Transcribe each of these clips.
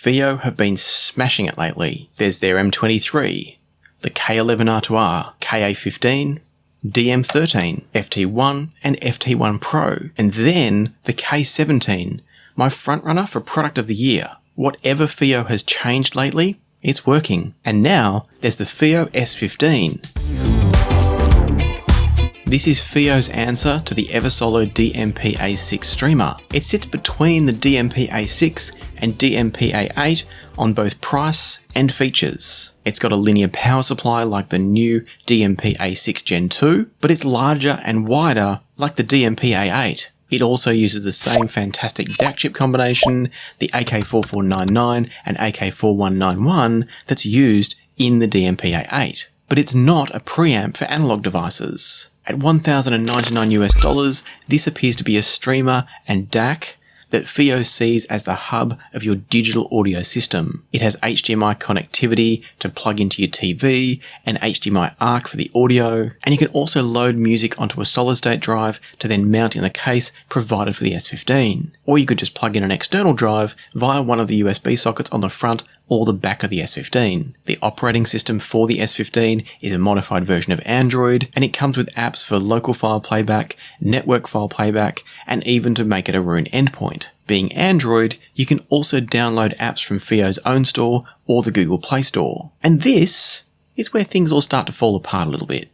FiiO have been smashing it lately. There's their M23, the K11 R2R, Ka15, DM13, FT1 and FT1 Pro, and then the K17, my frontrunner for Product of the Year. Whatever FiiO has changed lately, it's working. And now there's the FiiO S15. This is FiiO's answer to the EverSolo DMP-A6 streamer. It sits between the DMP-A6 and DMP-A8 on both price and features. It's got a linear power supply like the new DMP-A6 Gen 2, but it's larger and wider like the DMP-A8. It also uses the same fantastic DAC chip combination, the AK4499 and AK4191 that's used in the DMP-A8. But it's not a preamp for analog devices. At $1,099 US, this appears to be a streamer and DAC that FiiO sees as the hub of your digital audio system. It has HDMI connectivity to plug into your TV and HDMI ARC for the audio, and you can also load music onto a solid-state drive to then mount in the case provided for the S15. Or you could just plug in an external drive via one of the USB sockets on the front or the back of the S15. The operating system for the S15 is a modified version of Android, and it comes with apps for local file playback, network file playback, and even to make it a Roon endpoint. Being Android, you can also download apps from FiiO's own store or the Google Play Store. And this is where things all start to fall apart a little bit.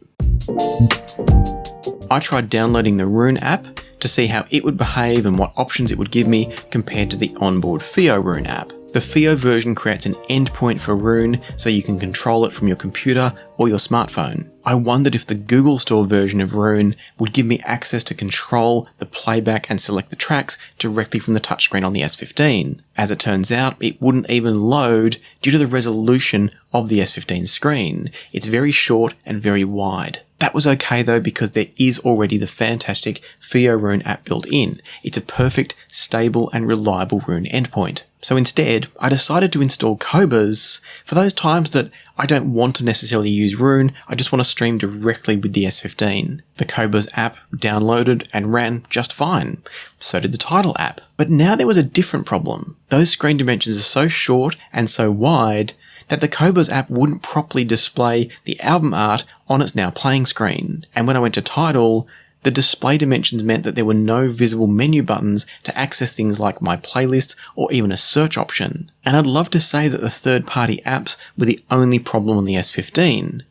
I tried downloading the Roon app to see how it would behave and what options it would give me compared to the onboard FiiO Roon app. The FiiO version creates an endpoint for Roon so you can control it from your computer or your smartphone. I wondered if the Google Store version of Roon would give me access to control the playback and select the tracks directly from the touchscreen on the S15. As it turns out, it wouldn't even load due to the resolution of the S15 screen. It's very short and very wide. That was okay though, because there is already the fantastic FiiO Roon app built in. It's a perfect, stable and reliable Roon endpoint. So instead, I decided to install Qobuz for those times that I don't want to necessarily use Roon, I just want to stream directly with the S15. The Qobuz app downloaded and ran just fine. So did the Tidal app. But now there was a different problem. Those screen dimensions are so short and so wide that the Qobuz app wouldn't properly display the album art on its now playing screen. And when I went to Tidal, the display dimensions meant that there were no visible menu buttons to access things like my playlists or even a search option. And I'd love to say that the third-party apps were the only problem on the S15.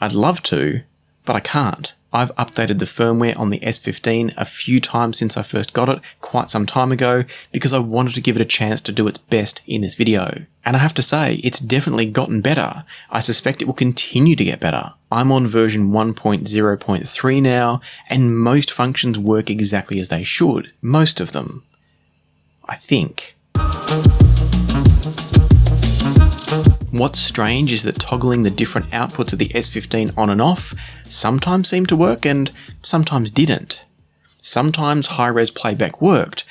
I'd love to, but I can't. I've updated the firmware on the S15 a few times since I first got it quite some time ago because I wanted to give it a chance to do its best in this video. And I have to say, it's definitely gotten better. I suspect it will continue to get better. I'm on version 1.0.3 now, and most functions work exactly as they should. Most of them. I think. What's strange is that toggling the different outputs of the S15 on and off sometimes seemed to work and sometimes didn't. Sometimes high-res playback worked,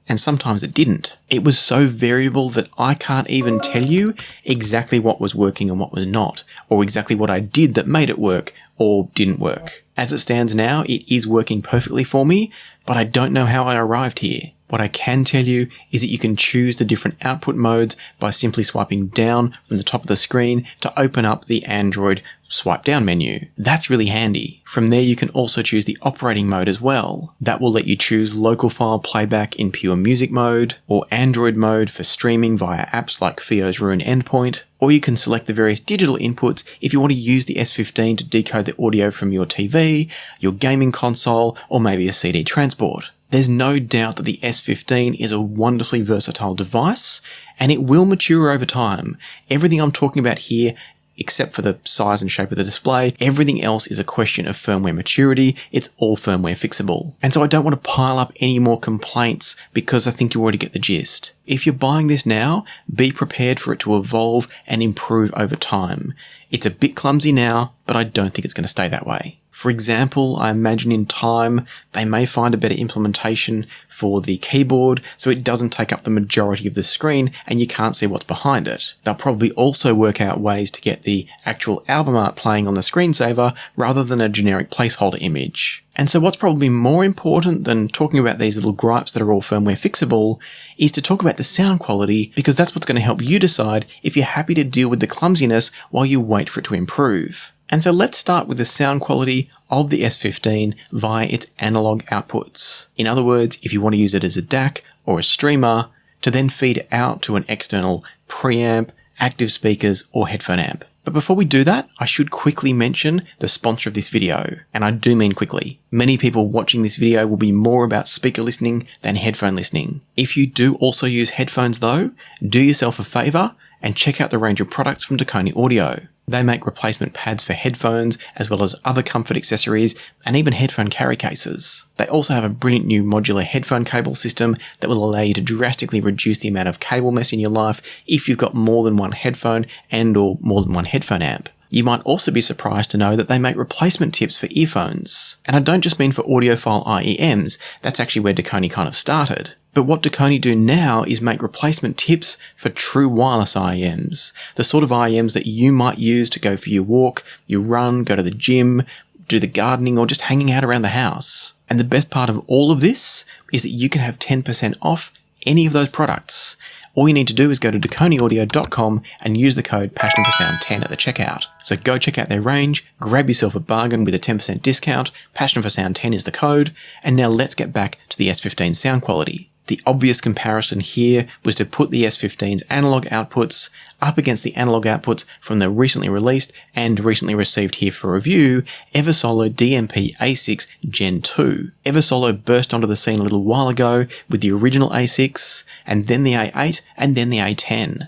and sometimes it didn't. It was so variable that I can't even tell you exactly what was working and what was not, or exactly what I did that made it work or didn't work. As it stands now, it is working perfectly for me, but I don't know how I arrived here. What I can tell you is that you can choose the different output modes by simply swiping down from the top of the screen to open up the Android swipe down menu. That's really handy. From there you can also choose the operating mode as well. That will let you choose local file playback in pure music mode, or Android mode for streaming via apps like FiiO's Roon endpoint, or you can select the various digital inputs if you want to use the S15 to decode the audio from your TV, your gaming console, or maybe a CD transport. There's no doubt that the S15 is a wonderfully versatile device, and it will mature over time. Everything I'm talking about here, except for the size and shape of the display, everything else is a question of firmware maturity. It's all firmware fixable. And so I don't want to pile up any more complaints because I think you already get the gist. If you're buying this now, be prepared for it to evolve and improve over time. It's a bit clumsy now, but I don't think it's going to stay that way. For example, I imagine in time they may find a better implementation for the keyboard so it doesn't take up the majority of the screen and you can't see what's behind it. They'll probably also work out ways to get the actual album art playing on the screensaver rather than a generic placeholder image. And so what's probably more important than talking about these little gripes that are all firmware fixable is to talk about the sound quality, because that's what's going to help you decide if you're happy to deal with the clumsiness while you wait for it to improve. And so let's start with the sound quality of the S15 via its analog outputs. In other words, if you want to use it as a DAC or a streamer, to then feed it out to an external preamp, active speakers, or headphone amp. But before we do that, I should quickly mention the sponsor of this video, and I do mean quickly. Many people watching this video will be more about speaker listening than headphone listening. If you do also use headphones though, do yourself a favour and check out the range of products from Dakoni Audio. They make replacement pads for headphones, as well as other comfort accessories, and even headphone carry cases. They also have a brilliant new modular headphone cable system that will allow you to drastically reduce the amount of cable mess in your life if you've got more than one headphone and or more than one headphone amp. You might also be surprised to know that they make replacement tips for earphones. And I don't just mean for audiophile IEMs, that's actually where Dakoni kind of started. But what Dakoni do now is make replacement tips for true wireless IEMs, the sort of IEMs that you might use to go for your walk, your run, go to the gym, do the gardening, or just hanging out around the house. And the best part of all of this is that you can have 10% off any of those products. All you need to do is go to DakoniAudio.com and use the code PassionForSound10 at the checkout. So go check out their range, grab yourself a bargain with a 10% discount, PassionForSound10 is the code, and now let's get back to the S15 sound quality. The obvious comparison here was to put the S15's analog outputs up against the analog outputs from the recently released and recently received here for review EverSolo DMP A6 Gen 2. EverSolo burst onto the scene a little while ago with the original A6, and then the A8, and then the A10.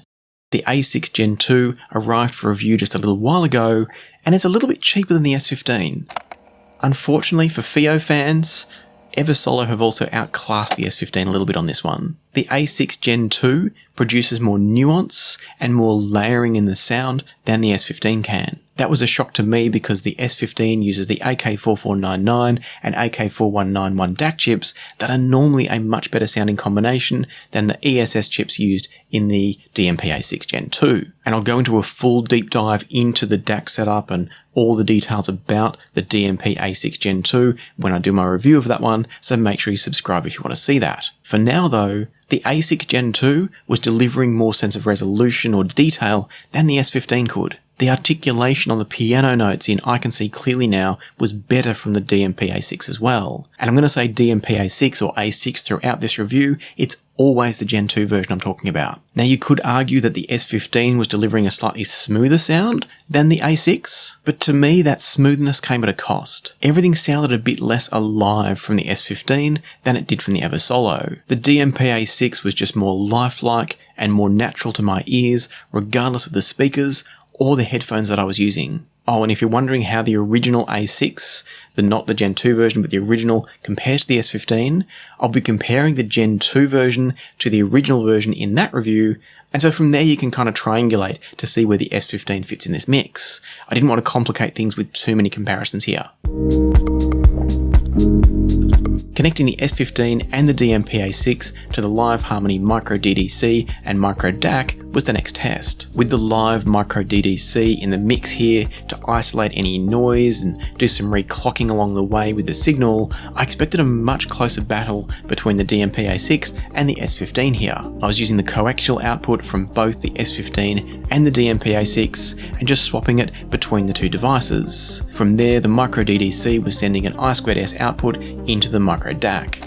The A6 Gen 2 arrived for review just a little while ago, and it's a little bit cheaper than the S15. Unfortunately for FiiO fans, EverSolo have also outclassed the S15 a little bit on this one. The A6 Gen 2 produces more nuance and more layering in the sound than the S15 can. That was a shock to me because the S15 uses the AK4499 and AK4191 DAC chips that are normally a much better sounding combination than the ESS chips used in the DMP A6 Gen 2. And I'll go into a full deep dive into the DAC setup and all the details about the DMP A6 Gen 2 when I do my review of that one, so make sure you subscribe if you want to see that. For now though, the A6 Gen 2 was delivering more sense of resolution or detail than the S15 could. The articulation on the piano notes in I Can See Clearly Now was better from the DMP A6 as well. And I'm going to say DMP A6 or A6 throughout this review, it's always the Gen 2 version I'm talking about. Now you could argue that the S15 was delivering a slightly smoother sound than the A6, but to me that smoothness came at a cost. Everything sounded a bit less alive from the S15 than it did from the EverSolo. The DMP A6 was just more lifelike and more natural to my ears, regardless of the speakers or the headphones that I was using. Oh, and if you're wondering how the original A6, not the Gen 2 version, but the original, compares to the S15, I'll be comparing the Gen 2 version to the original version in that review, and so from there you can kind of triangulate to see where the S15 fits in this mix. I didn't want to complicate things with too many comparisons here. Connecting the S15 and the DMP A6 to the live Harmony Micro DDC and Micro DAC was the next test. With the live Micro DDC in the mix here to isolate any noise and do some reclocking along the way with the signal, I expected a much closer battle between the DMP A6 and the S15 here. I was using the coaxial output from both the S15 and the DMP A6 and just swapping it between the two devices. From there, the Micro DDC was sending an I2S output into the Micro DAC.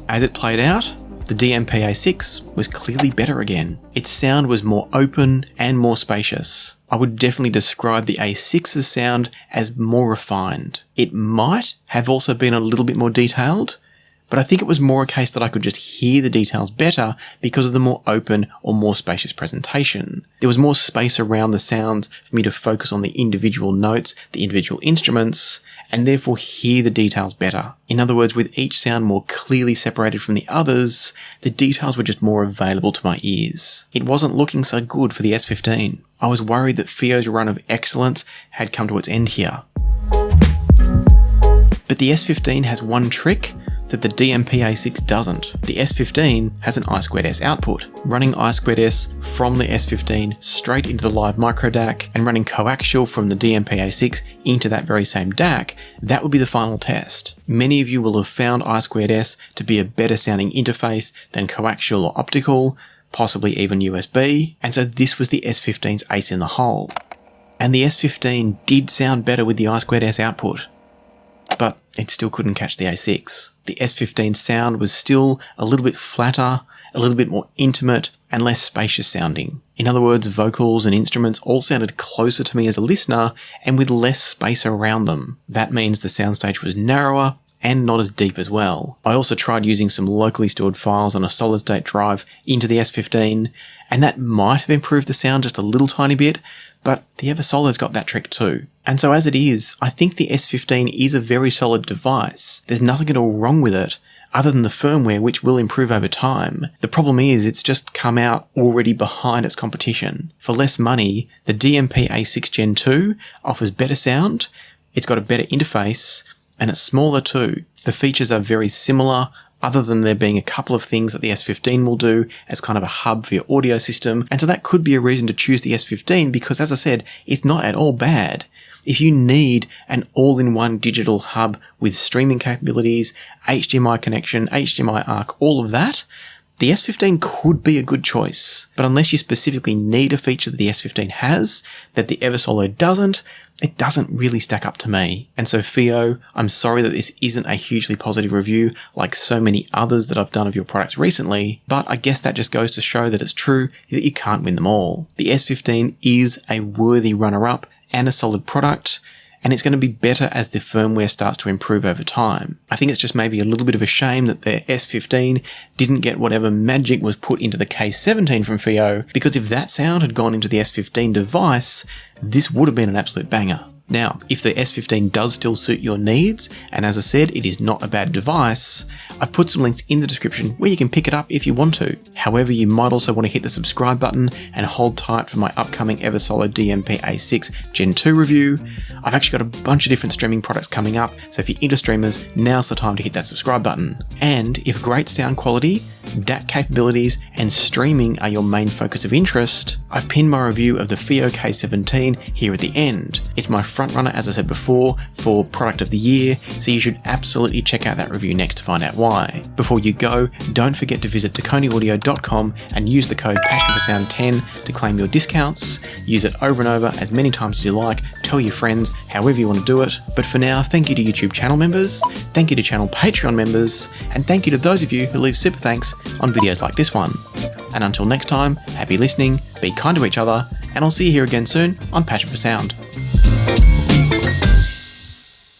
As it played out, the DMP A6 was clearly better again. Its sound was more open and more spacious. I would definitely describe the A6's sound as more refined. It might have also been a little bit more detailed, but I think it was more a case that I could just hear the details better because of the more open or more spacious presentation. There was more space around the sounds for me to focus on the individual notes, the individual instruments, and therefore hear the details better. In other words, with each sound more clearly separated from the others, the details were just more available to my ears. It wasn't looking so good for the S15. I was worried that FiiO's run of excellence had come to its end here. But the S15 has one trick that the DMP-A6 doesn't. The S15 has an I2S output. Running I2S from the S15 straight into the live micro DAC and running coaxial from the DMP-A6 into that very same DAC, that would be the final test. Many of you will have found I2S to be a better sounding interface than coaxial or optical, possibly even USB, and so this was the S15's ace in the hole. And the S15 did sound better with the I2S output, but it still couldn't catch the A6. The S15 sound was still a little bit flatter, a little bit more intimate, and less spacious sounding. In other words, vocals and instruments all sounded closer to me as a listener and with less space around them. That means the soundstage was narrower and not as deep as well. I also tried using some locally stored files on a solid state drive into the S15, and that might have improved the sound just a little tiny bit, but the EverSolo's got that trick too. And so as it is, I think the S15 is a very solid device. There's nothing at all wrong with it, other than the firmware, which will improve over time. The problem is it's just come out already behind its competition. For less money, the DMP-A6 Gen 2 offers better sound, it's got a better interface, and it's smaller too. The features are very similar, other than there being a couple of things that the S15 will do as kind of a hub for your audio system, and so that could be a reason to choose the S15 because, as I said, it's not at all bad. If you need an all-in-one digital hub with streaming capabilities, HDMI connection, HDMI ARC, all of that, the S15 could be a good choice. But unless you specifically need a feature that the S15 has, that the EverSolo doesn't, it doesn't really stack up to me. And so FiiO, I'm sorry that this isn't a hugely positive review like so many others that I've done of your products recently, but I guess that just goes to show that it's true that you can't win them all. The S15 is a worthy runner-up and a solid product, and it's going to be better as the firmware starts to improve over time. I think it's just maybe a little bit of a shame that the S15 didn't get whatever magic was put into the K17 from FiiO, because if that sound had gone into the S15 device, this would have been an absolute banger. Now, if the S15 does still suit your needs, and as I said, it is not a bad device, I've put some links in the description where you can pick it up if you want to. However, you might also want to hit the subscribe button and hold tight for my upcoming EverSolo DMP-A6 Gen 2 review. I've actually got a bunch of different streaming products coming up, so if you're into streamers, now's the time to hit that subscribe button. And if great sound quality, DAC capabilities, and streaming are your main focus of interest, I've pinned my review of the FiiO K17 here at the end. It's my frontrunner, as I said before, for product of the year, so you should absolutely check out that review next to find out why. Before you go, don't forget to visit DeConeyAudio.com and use the code PassionForSound10 to claim your discounts. Use it over and over as many times as you like, tell your friends, however you want to do it. But for now, thank you to YouTube channel members, thank you to channel Patreon members, and thank you to those of you who leave super thanks on videos like this one. And until next time, happy listening, be kind to each other, and I'll see you here again soon on Passion for Sound.